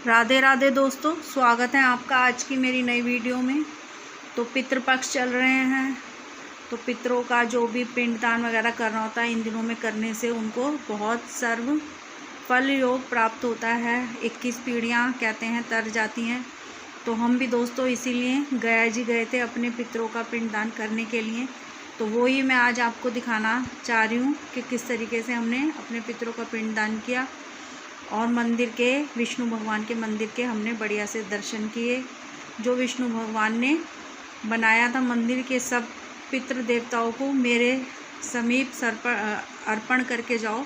राधे राधे दोस्तों, स्वागत है आपका आज की मेरी नई वीडियो में। तो पितृपक्ष चल रहे हैं, तो पितरों का जो भी पिंडदान वगैरह करना होता है इन दिनों में करने से उनको बहुत सर्व फल योग प्राप्त होता है। 21 पीढ़ियाँ कहते हैं तर जाती हैं। तो हम भी दोस्तों इसीलिए गया जी गए थे अपने पितरों का पिंडदान करने के लिए। तो वो ही मैं आज आपको दिखाना चाह रही हूँ कि किस तरीके से हमने अपने पितरों का पिंडदान किया। और मंदिर के विष्णु भगवान के मंदिर के हमने बढ़िया से दर्शन किए। जो विष्णु भगवान ने बनाया था मंदिर के, सब पितृ देवताओं को मेरे समीप सर पर अर्पण करके जाओ।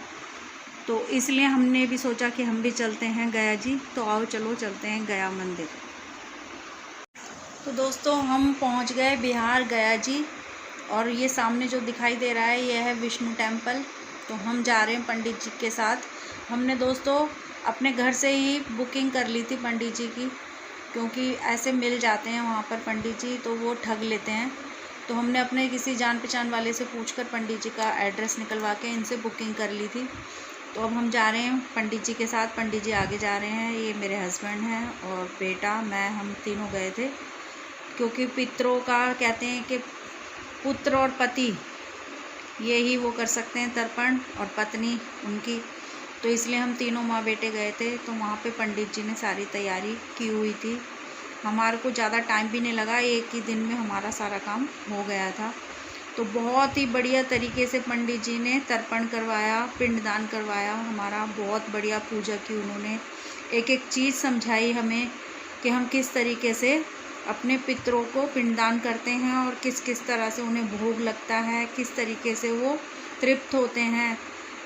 तो इसलिए हमने भी सोचा कि हम भी चलते हैं गया जी। तो आओ चलो चलते हैं गया मंदिर। तो दोस्तों हम पहुंच गए बिहार गया जी, और ये सामने जो दिखाई दे रहा है ये है विष्णु टेम्पल। तो हम जा रहे हैं पंडित जी के साथ। हमने दोस्तों अपने घर से ही बुकिंग कर ली थी पंडित जी की, क्योंकि ऐसे मिल जाते हैं वहाँ पर पंडित जी, तो वो ठग लेते हैं। तो हमने अपने किसी जान पहचान वाले से पूछकर पंडित जी का एड्रेस निकलवा के इनसे बुकिंग कर ली थी। तो अब हम जा रहे हैं पंडित जी के साथ। पंडित जी आगे जा रहे हैं, ये मेरे हस्बैंड हैं और बेटा मैं, हम तीनों गए थे। क्योंकि पितरों का कहते हैं कि पुत्र और पति यही वो कर सकते हैं तर्पण, और पत्नी उनकी। तो इसलिए हम तीनों माँ बेटे गए थे। तो वहाँ पे पंडित जी ने सारी तैयारी की हुई थी। हमारे को ज़्यादा टाइम भी नहीं लगा, एक ही दिन में हमारा सारा काम हो गया था। तो बहुत ही बढ़िया तरीके से पंडित जी ने तर्पण करवाया, पिंडदान करवाया हमारा। बहुत बढ़िया पूजा की उन्होंने, एक एक चीज़ समझाई हमें कि हम किस तरीके से अपने पितरों को पिंडदान करते हैं और किस किस तरह से उन्हें भोग लगता है, किस तरीके से वो तृप्त होते हैं।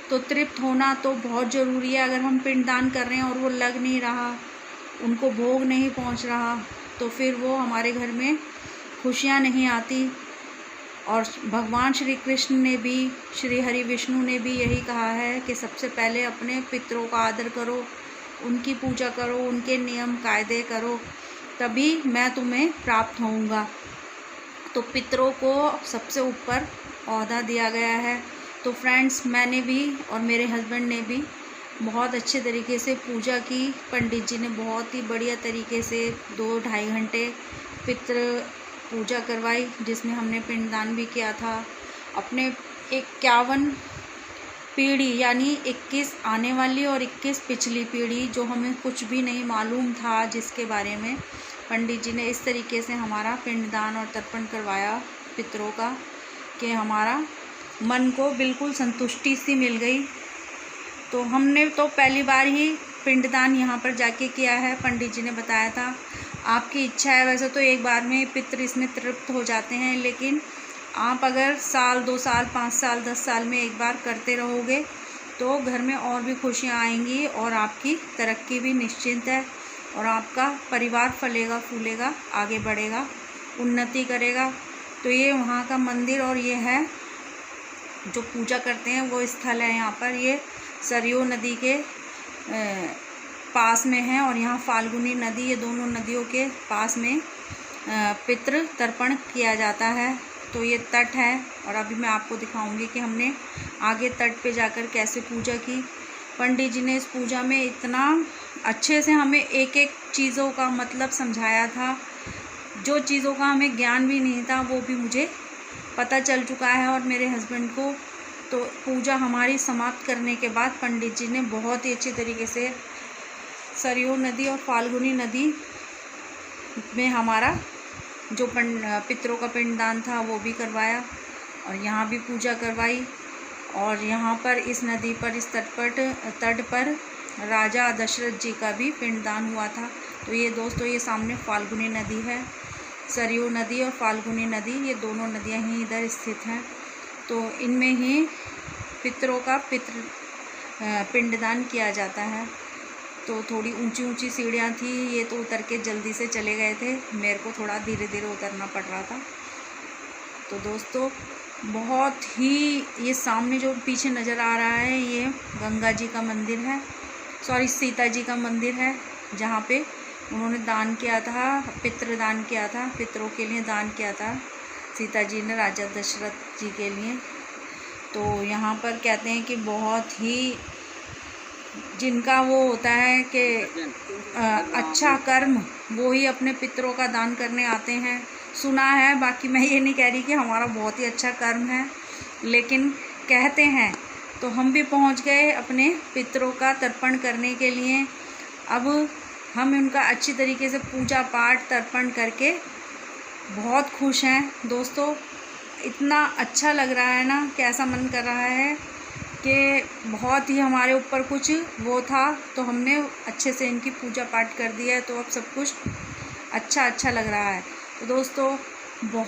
तो तृप्त होना तो बहुत ज़रूरी है। अगर हम पिंडदान कर रहे हैं और वो लग नहीं रहा, उनको भोग नहीं पहुंच रहा, तो फिर वो हमारे घर में खुशियां नहीं आती। और भगवान श्री कृष्ण ने भी, श्री हरि विष्णु ने भी यही कहा है कि सबसे पहले अपने पितरों का आदर करो, उनकी पूजा करो, उनके नियम कायदे करो, तभी मैं तुम्हें प्राप्त होऊंगा। तो पितरों को सबसे ऊपर ओहदा दिया गया है। तो फ्रेंड्स, मैंने भी और मेरे हस्बैंड ने भी बहुत अच्छे तरीके से पूजा की। पंडित जी ने बहुत ही बढ़िया तरीके से 2-2.5 घंटे पितृ पूजा करवाई, जिसमें हमने पिंडदान भी किया था। अपने 51 पीढ़ी यानी 21 आने वाली और 21 पिछली पीढ़ी, जो हमें कुछ भी नहीं मालूम था जिसके बारे में, पंडित जी ने इस तरीके से हमारा पिंडदान और तर्पण करवाया पितरों का कि हमारा मन को बिल्कुल संतुष्टि सी मिल गई। तो हमने तो पहली बार ही पिंडदान यहाँ पर जाके किया है। पंडित जी ने बताया था आपकी इच्छा है, वैसे तो एक बार में पितर इसमें तृप्त हो जाते हैं, लेकिन आप अगर साल 2 साल 5 साल 10 साल में एक बार करते रहोगे तो घर में और भी खुशियाँ आएंगी और आपकी तरक्की भी निश्चित है, और आपका परिवार फलेगा फूलेगा, आगे बढ़ेगा, उन्नति करेगा। तो ये वहाँ का मंदिर और ये है जो पूजा करते हैं वो स्थल है यहाँ पर। ये सरयू नदी के पास में है, और यहाँ फाल्गुनी नदी, ये दोनों नदियों के पास में पितृ तर्पण किया जाता है। तो ये तट है, और अभी मैं आपको दिखाऊंगी कि हमने आगे तट पे जाकर कैसे पूजा की। पंडित जी ने इस पूजा में इतना अच्छे से हमें एक एक चीज़ों का मतलब समझाया था। जो चीज़ों का हमें ज्ञान भी नहीं था वो भी मुझे पता चल चुका है और मेरे हस्बैंड को। तो पूजा हमारी समाप्त करने के बाद पंडित जी ने बहुत ही अच्छी तरीके से सरयू नदी और फाल्गुनी नदी में हमारा जो पितरों का पिंडदान था वो भी करवाया, और यहाँ भी पूजा करवाई। और यहाँ पर इस नदी पर, इस तट पर राजा दशरथ जी का भी पिंडदान हुआ था। तो ये दोस्तों, ये सामने फाल्गुनी नदी है, सरयू नदी और फाल्गुनी नदी, ये दोनों नदियाँ ही इधर स्थित हैं। तो इनमें ही पितरों का पिंडदान किया जाता है। तो थोड़ी ऊंची ऊंची सीढ़ियाँ थी, ये तो उतर के जल्दी से चले गए थे, मेरे को थोड़ा धीरे धीरे उतरना पड़ रहा था। तो दोस्तों बहुत ही, ये सामने जो पीछे नज़र आ रहा है ये गंगा जी का मंदिर है, सॉरी सीता जी का मंदिर है, जहाँ पे उन्होंने दान किया था, पितृदान किया था, पितरों के लिए दान किया था सीता जी ने राजा दशरथ जी के लिए। तो यहाँ पर कहते हैं कि बहुत ही जिनका वो होता है कि अच्छा कर्म, वो ही अपने पितरों का दान करने आते हैं। सुना है, बाकी मैं ये नहीं कह रही कि हमारा बहुत ही अच्छा कर्म है, लेकिन कहते हैं। तो हम भी पहुंच गए अपने पितरों का तर्पण करने के लिए। अब हम उनका अच्छी तरीके से पूजा पाठ तर्पण करके बहुत खुश हैं दोस्तों। इतना अच्छा लग रहा है ना कि ऐसा मन कर रहा है कि बहुत ही हमारे ऊपर कुछ वो था, तो हमने अच्छे से इनकी पूजा पाठ कर दिया है, तो अब सब कुछ अच्छा लग रहा है। तो दोस्तों बहुत